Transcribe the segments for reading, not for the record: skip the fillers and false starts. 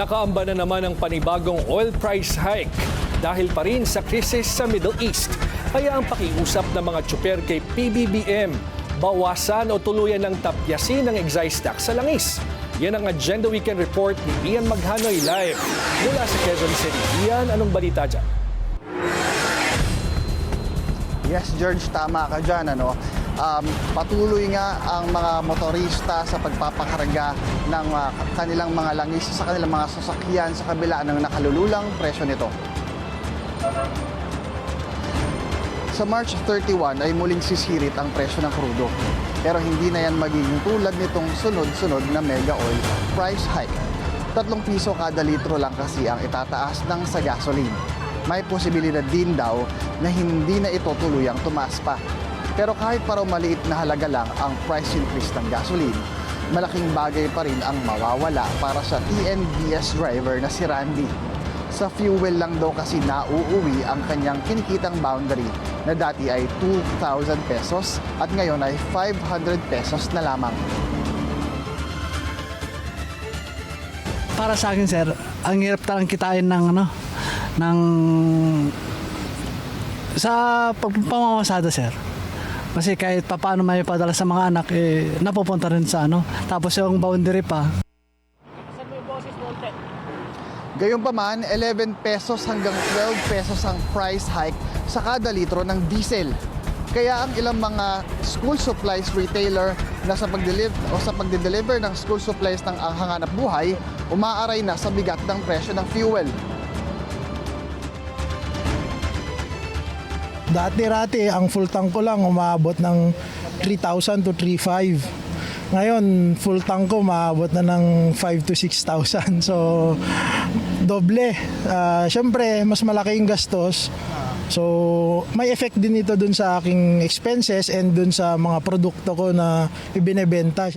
Nakaamba na naman ang panibagong oil price hike dahil pa rin sa krisis sa Middle East. Kaya ang pakiusap ng mga tsuper kay PBBM, bawasan o tuluyan ng tapyasin ng excise tax sa langis. Yan ang Agenda Weekend Report ni Ian Maghanoy live mula sa Quezon City. Ian, anong balita dyan? Yes, George, tama ka dyan. Patuloy nga ang mga motorista sa pagpapakarga ng kanilang mga langis sa kanilang mga sasakyan sa kabila ng nakalululang presyo nito. Sa March 31 ay muling sisirit ang presyo ng krudo. Pero hindi na yan magiging tulad nitong sunod-sunod na mega oil price hike. 3 piso kada litro lang kasi ang itataas ng sa gasoline. May posibilidad din daw na hindi na ito tuluyang tumaas pa. Pero kahit para maliit na halaga lang ang price increase ng gasoline, malaking bagay pa rin ang mawawala para sa TNBS driver na si Randy. Sa fuel lang daw kasi nauuwi ang kanyang kinikitang boundary na dati ay 2,000 pesos at ngayon ay 500 pesos na lamang. Para sa akin, sir, ang hirap talagang kitain sa pamamasada, sir. Kasi kahit paano may padala sa mga anak, napupunta rin sa Tapos yung boundary pa. Gayunpaman, 11 pesos hanggang 12 pesos ang price hike sa kada litro ng diesel. Kaya ang ilang mga school supplies retailer na sa pagde-deliver ng school supplies ng hanganap buhay, umaaray na sa bigat ng presyo ng fuel. Dati-rati, ang full tank ko lang umaabot ng 3,000 to 3,500. Ngayon, full tank ko umaabot na ng 5,000 to 6,000. So, doble. Siyempre, mas malaki yung gastos. So, may effect din ito dun sa aking expenses and dun sa mga produkto ko na ibinebenta.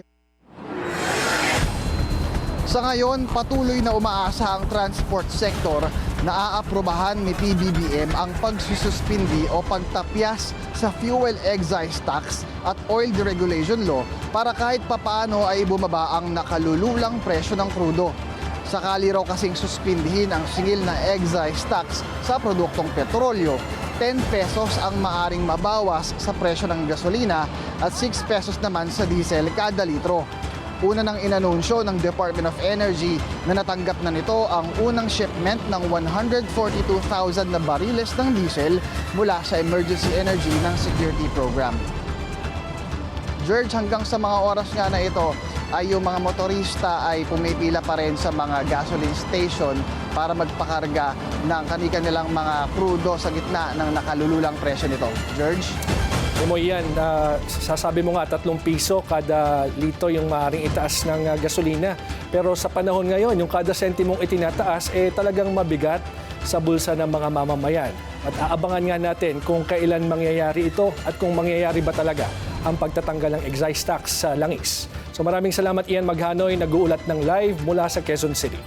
Sa ngayon, patuloy na umaasa ang transport sector na aaprubahan ni PBBM ang pagsususpindi o pagtapyas sa fuel excise tax at oil deregulation law para kahit papaano ay bumaba ang nakalululang presyo ng krudo. Sakali raw kasing suspindihin ang singil na excise tax sa produktong petrolyo, 10 pesos ang maaring mabawas sa presyo ng gasolina at 6 pesos naman sa diesel kada litro. Una nang inanunsyo ng Department of Energy na natanggap na nito ang unang shipment ng 142,000 na bariles ng diesel mula sa emergency energy ng security program. George, hanggang sa mga oras nga na ito ay yung mga motorista ay pumipila pa rin sa mga gasoline station para magpakarga ng kanilang mga krudo sa gitna ng nakalululang presyo nito. George? Mo yan, sasabi mo nga 3 piso kada litro yung maaaring itaas ng gasolina. Pero sa panahon ngayon, yung kada sentimong itinataas, talagang mabigat sa bulsa ng mga mamamayan. At aabangan nga natin kung kailan mangyayari ito at kung mangyayari ba talaga ang pagtatanggal ng excise tax sa langis. So maraming salamat, Ian Maghanoy, nag-uulat ng live mula sa Quezon City.